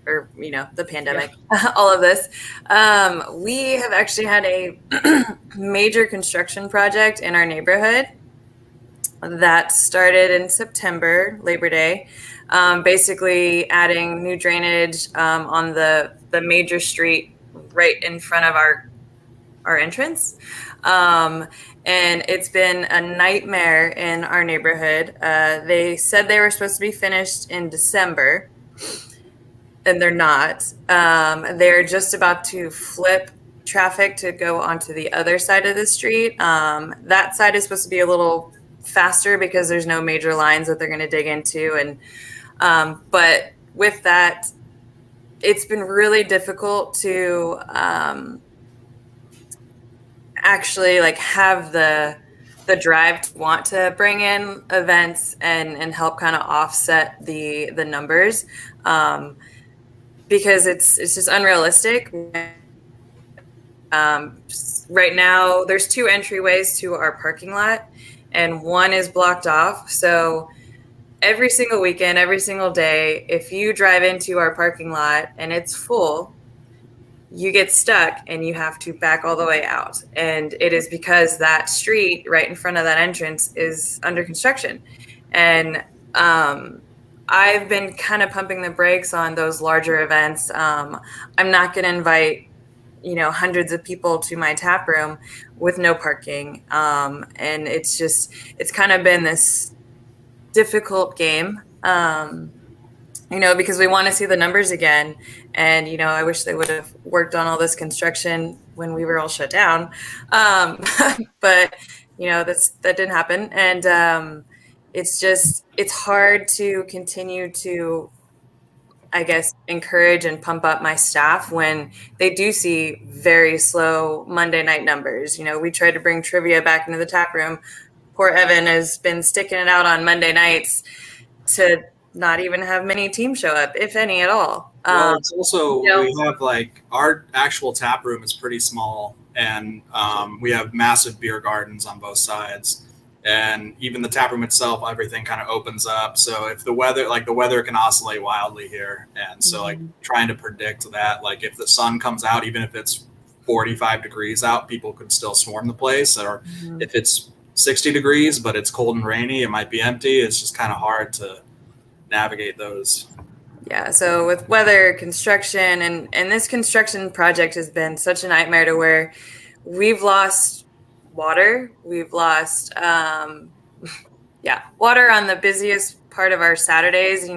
the pandemic, all of this, we have actually had a major construction project in our neighborhood that started in September, Labor Day, basically adding new drainage on the major street right in front of our entrance. And it's been a nightmare in our neighborhood. They said they were supposed to be finished in December, and they're not. They're just about to flip traffic to go onto the other side of the street. That side is supposed to be a little faster because there's no major lines that they're going to dig into. And but with that, it's been really difficult to actually like have the drive to want to bring in events and help kind of offset the numbers, because it's just unrealistic. Right now there's 2 entryways to our parking lot, and one is blocked off. So every single weekend, every single day, if you drive into our parking lot and it's full, you get stuck and you have to back all the way out. And it is because that street right in front of that entrance is under construction. And I've been kind of pumping the brakes on those larger events. I'm not going to invite, hundreds of people to my tap room with no parking. And it's kind of been this difficult game. Because we want to see the numbers again. And, I wish they would have worked on all this construction when we were all shut down. But, that didn't happen. And it's hard to continue to, I guess, encourage and pump up my staff when they do see very slow Monday night numbers. We tried to bring trivia back into the tap room. Poor Evan has been sticking it out on Monday nights to not even have many teams show up, if any at all. Well, it's also, we have our actual tap room is pretty small, and we have massive beer gardens on both sides. And even the tap room itself, everything kind of opens up. So if the weather can oscillate wildly here. And so trying to predict that, if the sun comes out, even if it's 45 degrees out, people could still swarm the place. Or if it's 60 degrees, but it's cold and rainy, it might be empty. It's just kind of hard to navigate those. Yeah, so with weather, construction, and this construction project has been such a nightmare to where we've lost water. We've lost, water on the busiest part of our Saturdays.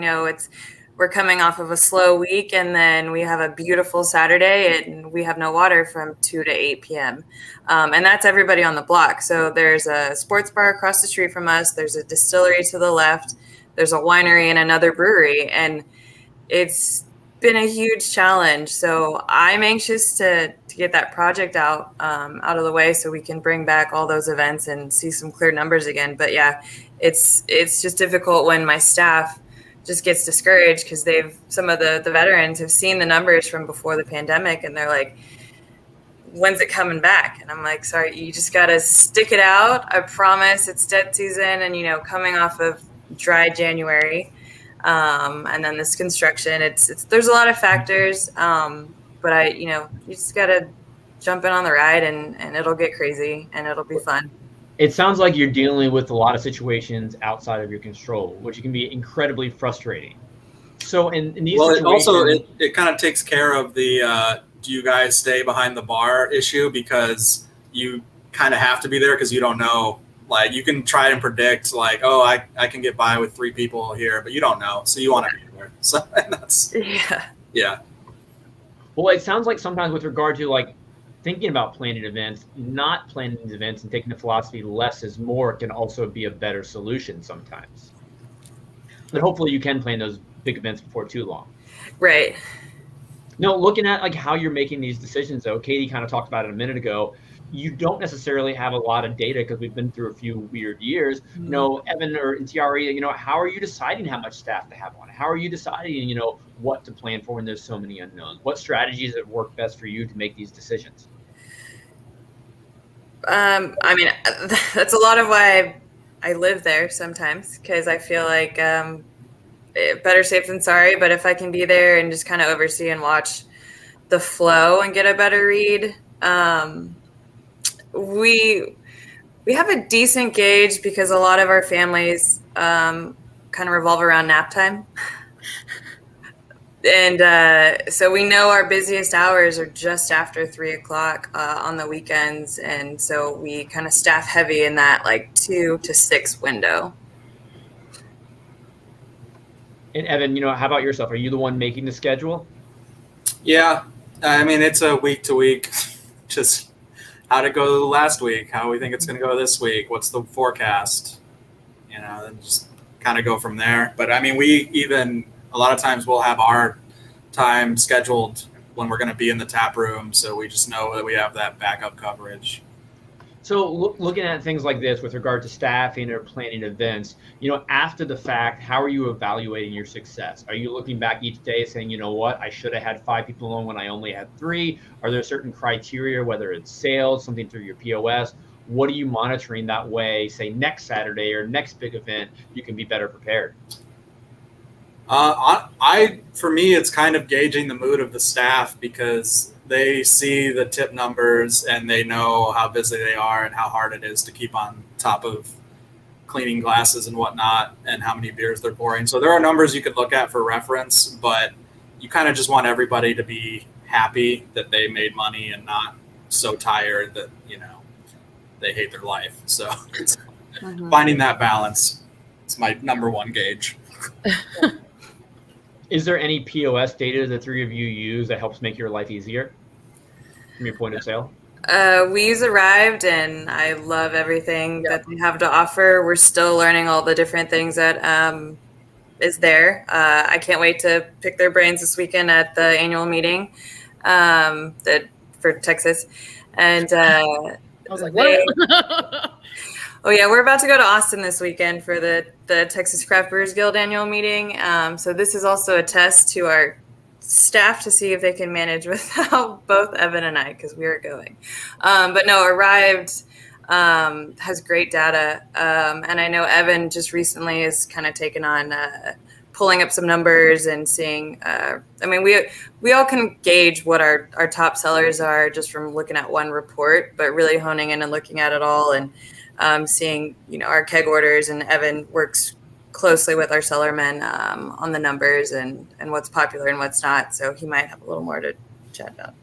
We're coming off of a slow week, and then we have a beautiful Saturday, and we have no water from 2 to 8 p.m. And that's everybody on the block. So there's a sports bar across the street from us. There's a distillery to the left. There's a winery and another brewery, and it's been a huge challenge. So I'm anxious to get that project out of the way so we can bring back all those events and see some clear numbers again. But yeah, it's just difficult when my staff just gets discouraged because some of the veterans have seen the numbers from before the pandemic, and they're like, when's it coming back? And I'm like, sorry, you just got to stick it out. I promise it's dead season, and coming off of dry January, and then this construction, there's a lot of factors, but you just gotta jump in on the ride, and it'll get crazy and it'll be fun. It sounds like you're dealing with a lot of situations outside of your control, which can be incredibly frustrating. So in these situations, it kind of takes care of the do you guys stay behind the bar issue, because you kind of have to be there because you don't know. You can try and predict, I can get by with 3 people here, but you don't know. So you want to be there. So that's, yeah. Well, it sounds like sometimes with regard to thinking about planning events, not planning these events and taking the philosophy less is more can also be a better solution sometimes. But hopefully you can plan those big events before too long. Right. No, looking at how you're making these decisions, though, Katy kind of talked about it a minute ago. You don't necessarily have a lot of data because we've been through a few weird years. Evan or Tiare, how are you deciding how much staff to have on? How are you deciding, what to plan for when there's so many unknowns? What strategies that work best for you to make these decisions? That's a lot of why I live there sometimes, because I feel like better safe than sorry. But if I can be there and just kind of oversee and watch the flow and get a better read, we have a decent gauge because a lot of our families kind of revolve around nap time. And so we know our busiest hours are just after 3:00 on the weekends. And so we kind of staff heavy in that 2 to 6 window. And Evan, how about yourself? Are you the one making the schedule? Yeah. It's a week to week, just how'd it go last week? How we think it's going to go this week? What's the forecast? And just kind of go from there. But we even a lot of times we'll have our time scheduled when we're going to be in the tap room, so we just know that we have that backup coverage. So looking at things like this with regard to staffing or planning events, after the fact, how are you evaluating your success? Are you looking back each day saying, I should have had 5 people on when I only had 3? Are there certain criteria, whether it's sales, something through your POS? What are you monitoring that way, say next Saturday or next big event, you can be better prepared? For me, it's kind of gauging the mood of the staff, because they see the tip numbers and they know how busy they are and how hard it is to keep on top of cleaning glasses and whatnot and how many beers they're pouring. So there are numbers you could look at for reference, but you kind of just want everybody to be happy that they made money and not so tired that, they hate their life. So it's finding that balance. It's my number one gauge. Is there any POS data the three of you use that helps make your life easier from your point of sale? We use Arrived, and I love everything that they have to offer. We're still learning all the different things that is there. I can't wait to pick their brains this weekend at the annual meeting for Texas. And I was like, what? Oh yeah, we're about to go to Austin this weekend for the Texas Craft Brewers Guild annual meeting. So this is also a test to our staff to see if they can manage without both Evan and I, because we are going. But no, Arrived has great data. And I know Evan just recently has kind of taken on pulling up some numbers and seeing, we all can gauge what our top sellers are just from looking at one report, but really honing in and looking at it all and seeing, our keg orders, and Evan works closely with our cellarmen on the numbers and what's popular and what's not. So he might have a little more to chat about.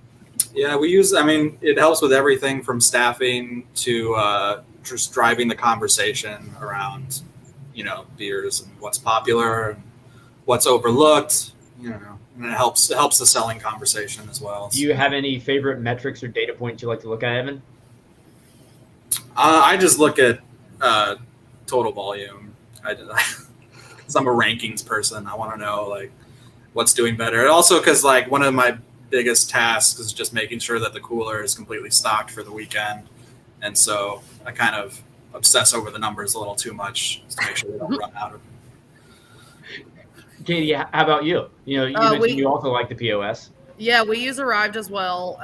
Yeah, it helps with everything from staffing to just driving the conversation around, beers and what's popular and what's overlooked, and it helps the selling conversation as well. Do you have any favorite metrics or data points you like to look at, Evan? I just look at total volume. Because I'm a rankings person. I want to know what's doing better. And also because one of my biggest tasks is just making sure that the cooler is completely stocked for the weekend. And so I kind of obsess over the numbers a little too much just to make sure we don't run out of. Katy, how about you? You mentioned you also like the POS. Yeah, we use Arrived as well.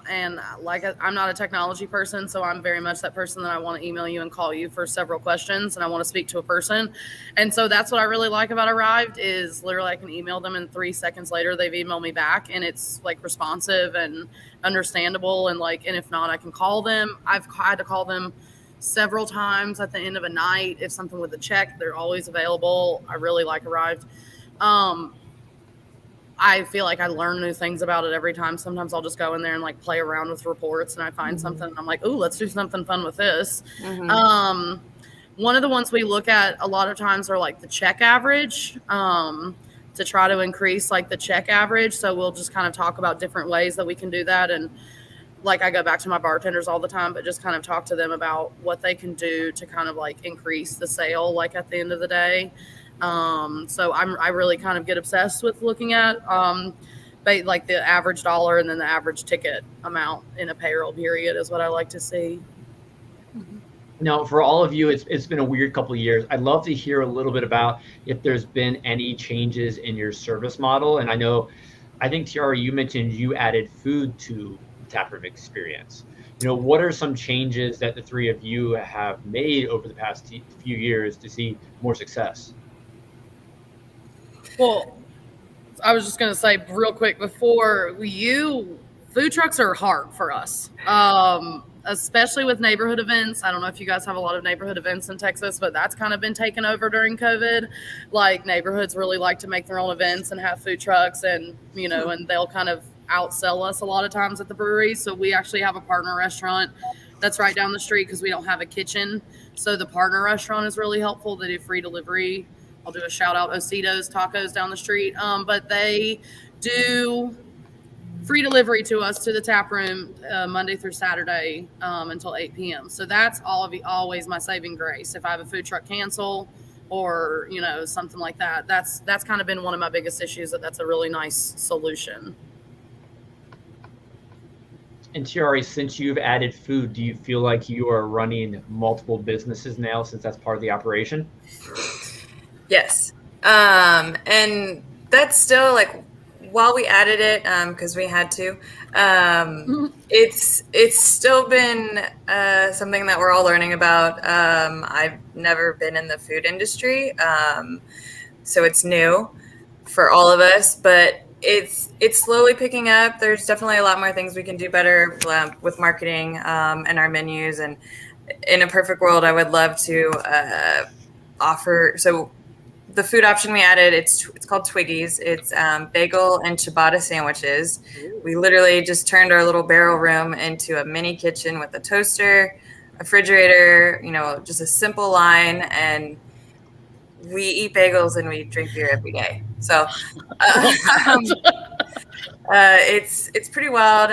And I'm not a technology person, so I'm very much that person that I want to email you and call you for several questions, and I want to speak to a person. And so that's what I really like about Arrived is literally I can email them and 3 seconds later they've emailed me back, and it's responsive and understandable. And if not, I can call them. I've had to call them several times at the end of a night. If something with a check, they're always available. I really like Arrived. I feel like I learn new things about it every time. Sometimes I'll just go in there and play around with reports, and I find something and I'm like, ooh, let's do something fun with this. One of the ones we look at a lot of times are the check average, to try to increase the check average. So we'll just kind of talk about different ways that we can do that. And I go back to my bartenders all the time, but just kind of talk to them about what they can do to kind of increase the sale at the end of the day. So I really kind of get obsessed with looking at the average dollar and then the average ticket amount in a payroll period is what I like to see. Now, for all of you, it's been a weird couple of years. I'd love to hear a little bit about if there's been any changes in your service model. And I think Tiare, you mentioned you added food to the Taproom experience. What are some changes that the three of you have made over the past few years to see more success? Well, I was just going to say real quick before food trucks are hard for us, especially with neighborhood events. I don't know if you guys have a lot of neighborhood events in Texas, but that's kind of been taken over during COVID. Neighborhoods really like to make their own events and have food trucks and they'll kind of outsell us a lot of times at the brewery. So we actually have a partner restaurant that's right down the street because we don't have a kitchen. So the partner restaurant is really helpful. They do free delivery. I'll do a shout out Ositos Tacos down the street. But they do free delivery to us to the tap room Monday through Saturday until 8 p.m. So that's always my saving grace. If I have a food truck cancel or, something like that, that's kind of been one of my biggest issues. That's a really nice solution. And Tiare, since you've added food, do you feel like you are running multiple businesses now since that's part of the operation? Yes. And that's still while we added it, because we had to, it's still been something that we're all learning about. I've never been in the food industry, so it's new for all of us, but it's slowly picking up. There's definitely a lot more things we can do better with marketing and our menus. And in a perfect world, I would love to offer. So the food option we added, it's called Twiggies. It's bagel and ciabatta sandwiches. We literally just turned our little barrel room into a mini kitchen with a toaster, a refrigerator, just a simple line, and we eat bagels and we drink beer every day. So it's pretty wild.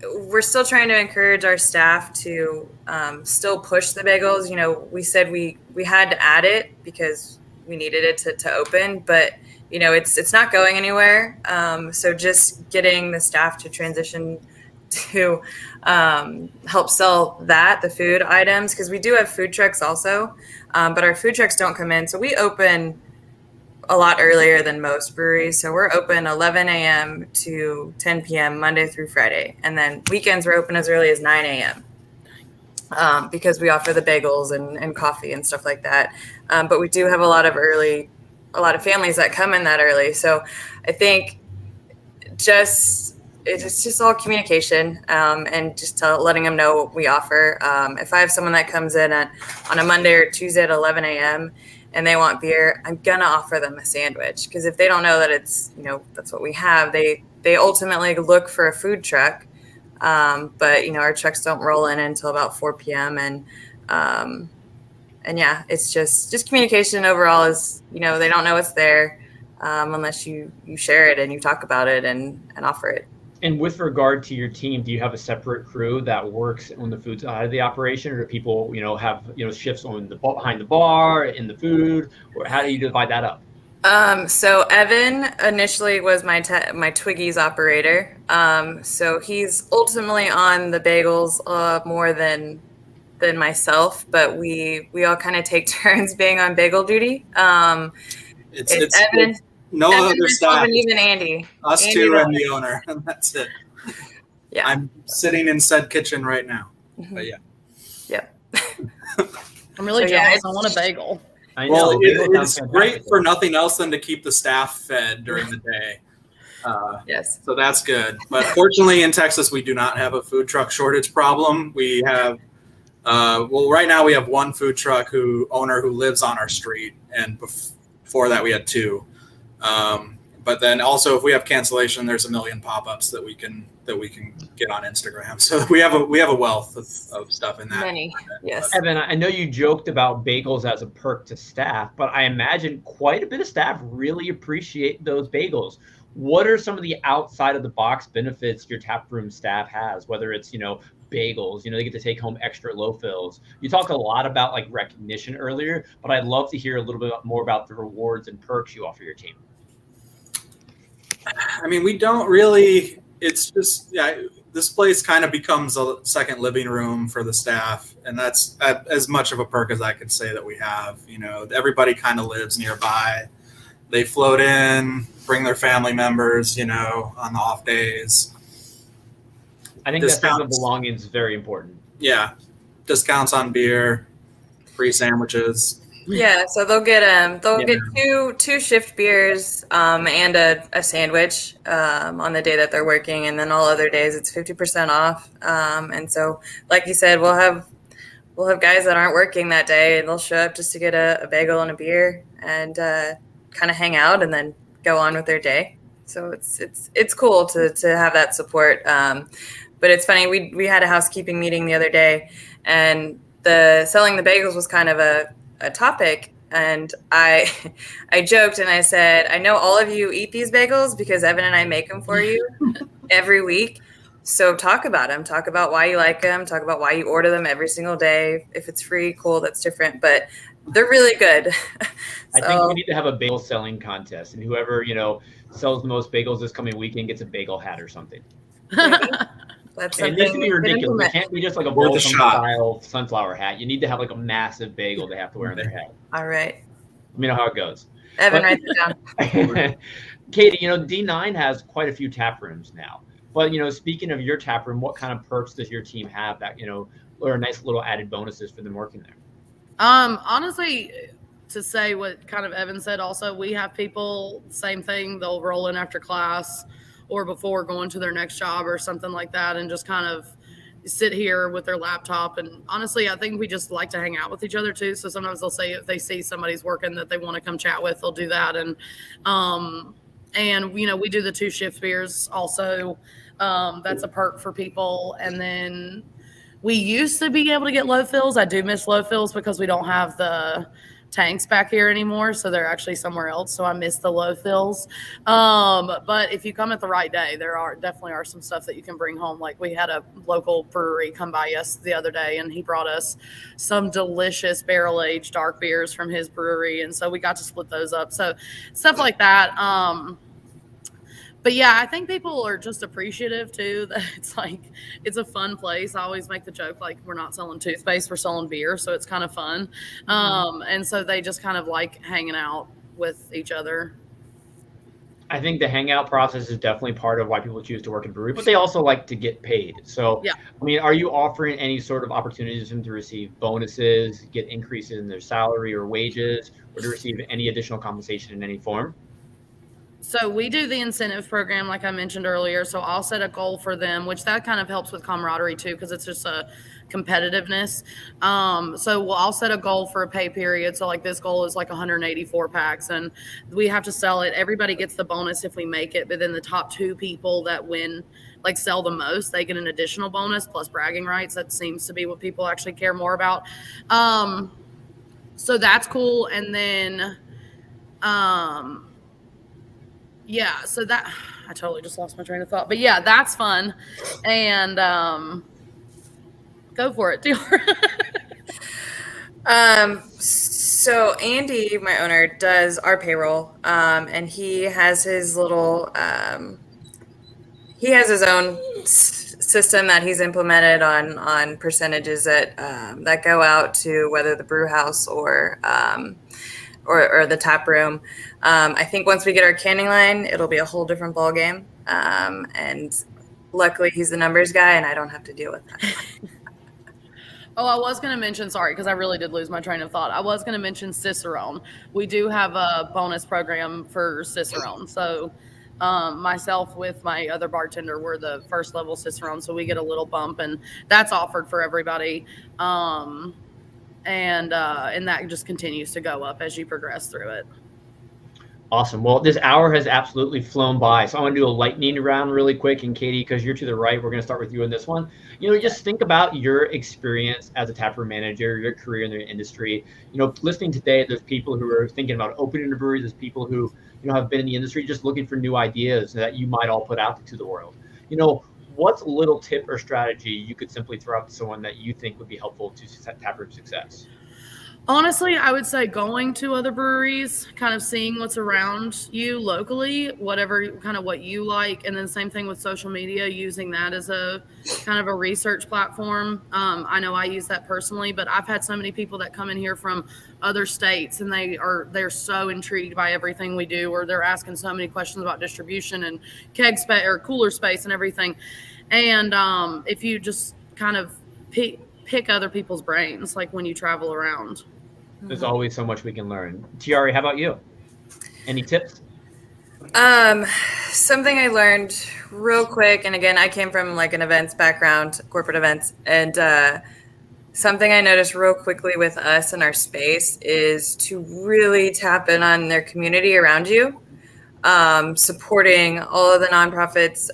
We're still trying to encourage our staff to still push the bagels. We said we had to add it because we needed it to open, but it's not going anywhere. So just getting the staff to transition to help sell the food items, because we do have food trucks also, but our food trucks don't come in. So we open a lot earlier than most breweries. So we're open 11 a.m. to 10 p.m. Monday through Friday. And then weekends we're open as early as 9 a.m. Because we offer the bagels and coffee and stuff like that. But we do have a lot of families that come in that early. So I think it's just all communication and just letting them know what we offer. If I have someone that comes in on a Monday or Tuesday at 11 a.m. and they want beer, I'm going to offer them a sandwich. Because if they don't know that it's, that's what we have, they ultimately look for a food truck. But, our trucks don't roll in until about 4 p.m. And yeah, it's just communication overall is, they don't know it's there unless you share it and you talk about it and offer it. And with regard to your team, do you have a separate crew that works on the food side of the operation, or do people, have shifts on behind the bar, in the food, or how do you divide that up? So Evan initially was my Twiggies operator. So he's ultimately on the bagels more than myself, but we all kind of take turns being on bagel duty. It's Evan. No Evan, other staff. And even Andy. Us Andy two and the owner, and that's it. Yeah. I'm sitting in said kitchen right now. Mm-hmm. But yeah. Yep. I'm really jealous. I want a bagel. I know. Well, it's great for nothing else than to keep the staff fed during the day. Yes. So that's good. But fortunately, in Texas, we do not have a food truck shortage problem. We have, right now we have one food truck owner who lives on our street, and before that we had two. But then also, if we have cancellation, there's a million pop-ups that we can get on Instagram. So we have a wealth of stuff in that. Many, yes. Evan, I know you joked about bagels as a perk to staff, but I imagine quite a bit of staff really appreciate those bagels. What are some of the outside of the box benefits your taproom staff has? Whether it's bagels, they get to take home extra low fills. You talked a lot about like recognition earlier, but I'd love to hear a little bit more about the rewards and perks you offer your team. I mean, we don't really, it's just, this place kind of becomes a second living room for the staff. And that's as much of a perk as I could say that we have. Everybody kind of lives nearby. They float in, bring their family members, on the off days. I think that sense of belonging is very important. Yeah. Discounts on beer, free sandwiches. Yeah, so they'll get two shift beers and a sandwich on the day that they're working, and then all other days it's 50% off. And so, like you said, we'll have guys that aren't working that day, and they'll show up just to get a bagel and a beer and kind of hang out, and then go on with their day. So it's cool to have that support. But it's funny, we had a housekeeping meeting the other day, and the selling the bagels was kind of a topic, and I joked and I said, I know all of you eat these bagels because Evan and I make them for you every week. So talk about them. Talk about why you like them. Talk about why you order them every single day. If it's free, cool, that's different. But they're really good. I think we need to have a bagel selling contest, and whoever sells the most bagels this coming weekend gets a bagel hat or something. That's it needs to be ridiculous. It can't be just like a bowl style sunflower hat. You need to have like a massive bagel they have to wear on their head. All right. Let me know how it goes. Evan, write that down. Katy, D9 has quite a few tap rooms now. But speaking of your tap room, what kind of perks does your team have that or nice little added bonuses for them working there? Honestly, to say what kind of Evan said also, we have people, same thing, they'll roll in after class or before going to their next job or something like that and just kind of sit here with their laptop. And honestly, I think we just like to hang out with each other too. So sometimes they'll say if they see somebody's working that they want to come chat with, they'll do that. And you know, we do the 2 shift beers also. That's a perk for people. And then we used to be able to get low fills. I do miss low fills because we don't have the tanks back here anymore, so they're actually somewhere else, so I miss the low fills. But if you come at the right day, there are definitely some stuff that you can bring home. Like we had a local brewery come by us the other day, and he brought us some delicious barrel-aged dark beers from his brewery, and so we got to split those up. So stuff like that. But yeah, I think people are just appreciative too. That it's a fun place. I always make the joke, like, we're not selling toothpaste, we're selling beer. So it's kind of fun. And so they just kind of like hanging out with each other. I think the hangout process is definitely part of why people choose to work in brewery, but they also like to get paid. So, yeah. I mean, are you offering any sort of opportunities for them to receive bonuses, get increases in their salary or wages, or to receive any additional compensation in any form? So we do the incentive program, like I mentioned earlier. So I'll set a goal for them, which that kind of helps with camaraderie too, because it's just a competitiveness. So I'll set a goal for a pay period. So like this goal is like 184 packs, and we have to sell it. Everybody gets the bonus if we make it, but then the top 2 people that win, like sell the most, they get an additional bonus plus bragging rights. That seems to be what people actually care more about. So that's cool. And then, yeah, so that I totally just lost my train of thought, but yeah, that's fun. And go for it, Tiare. So Andy, my owner, does our payroll, and he has his little he has his own system that he's implemented on percentages that that go out to whether the brew house or the tap room. I think once we get our canning line, it'll be a whole different ball game. And luckily he's the numbers guy and I don't have to deal with that. Oh, I was going to mention, sorry, because I really did lose my train of thought. I was going to mention Cicerone. We do have a bonus program for Cicerone. So myself with my other bartender, we're the first level Cicerone. So we get a little bump, and that's offered for everybody. And that just continues to go up as you progress through it. Awesome. Well, this hour has absolutely flown by. So I want to do a lightning round really quick. And Katy, because you're to the right, we're going to start with you in this one. You know, just think about your experience as a taproom manager, your career in the industry. You know, listening today, there's people who are thinking about opening a brewery. There's people who, you know, have been in the industry just looking for new ideas that you might all put out to the world. You know, what's a little tip or strategy you could simply throw out to someone that you think would be helpful to taproom success? Honestly, I would say going to other breweries, kind of seeing what's around you locally, whatever kind of what you like. And then same thing with social media, using that as a kind of a research platform. I know I use that personally, but I've had so many people that come in here from other states and they're so intrigued by everything we do, or they're asking so many questions about distribution and keg space or cooler space and everything. And if you just kind of pick other people's brains, like when you travel around. There's always so much we can learn. Tiare, how about you? Any tips? Something I learned real quick, and again, I came from like an events background, corporate events, and something I noticed real quickly with us and our space is to really tap in on their community around you. Supporting all of the nonprofits,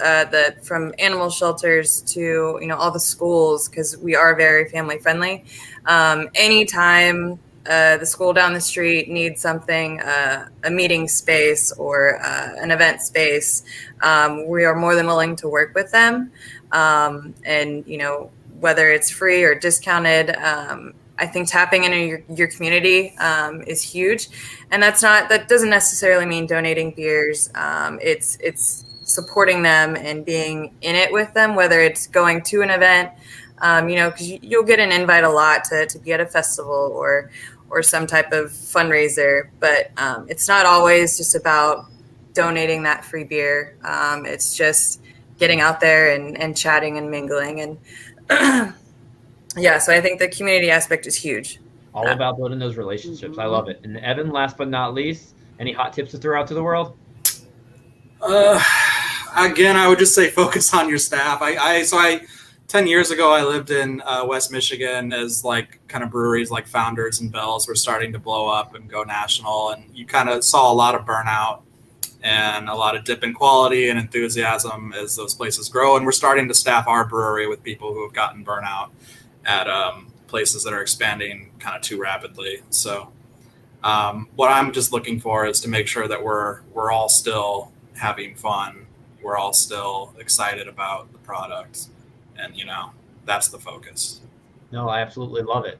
from animal shelters to, you know, all the schools, because we are very family friendly. Anytime the school down the street needs something, a meeting space or an event space, we are more than willing to work with them. And, you know, whether it's free or discounted, I think tapping into your community is huge, and that doesn't necessarily mean donating beers. It's supporting them and being in it with them, whether it's going to an event, you know, because you'll get an invite a lot to be at a festival or some type of fundraiser, but it's not always just about donating that free beer. It's just getting out there and chatting and mingling and. Yeah, so I think the community aspect is huge. All about building those relationships. I love it. And Evan, last but not least, any hot tips to throw out to the world? Again, I would just say focus on your staff. 10 years ago, I lived in West Michigan as like kind of breweries like Founders and Bell's were starting to blow up and go national. And you kind of saw a lot of burnout and a lot of dip in quality and enthusiasm as those places grow. And we're starting to staff our brewery with people who have gotten burnout at places that are expanding kind of too rapidly. So what I'm just looking for is to make sure that we're all still having fun. We're all still excited about the product. And, that's the focus. No, I absolutely love it.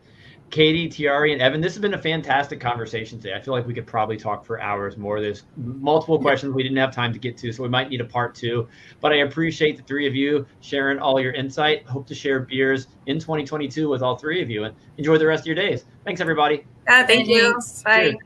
Katy, Tiare, and Evan, this has been a fantastic conversation today. I feel like we could probably talk for hours more. There's multiple questions we didn't have time to get to, so we might need a part 2. But I appreciate the 3 of you sharing all your insight. Hope to share beers in 2022 with all 3 of you, and enjoy the rest of your days. Thanks, everybody. Thank you. Bye. Cheers.